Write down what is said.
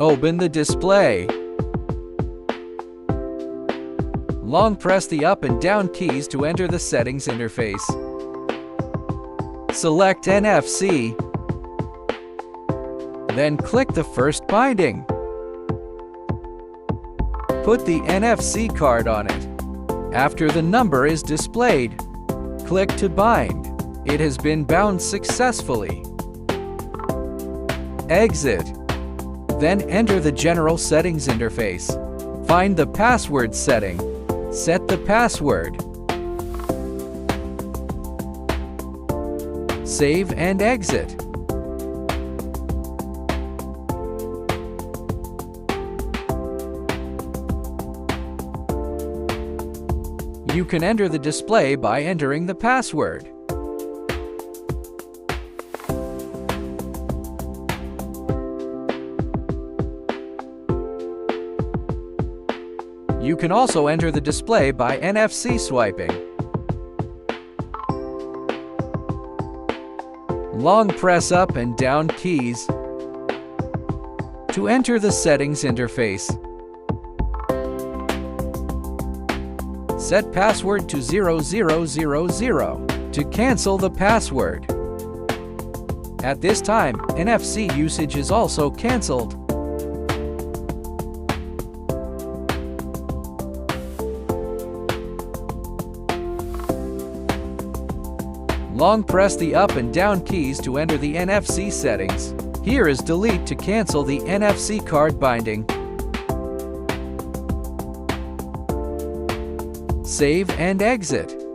Open the display. Long press the up and down keys to enter the settings interface. Select NFC. Then click the first binding. Put the NFC card on it. After the number is displayed, click to bind. It has been bound successfully. Exit. Then enter the general settings interface. Find the password setting. Set the password. Save and exit. You can enter the display by entering the password. You can also enter the display by NFC swiping. Long press up and down keys to enter the settings interface. Set password to 0000 to cancel the password. At this time, NFC usage is also canceled. Long press the up and down keys to enter the NFC settings. Here is delete to cancel the NFC card binding. Save and exit.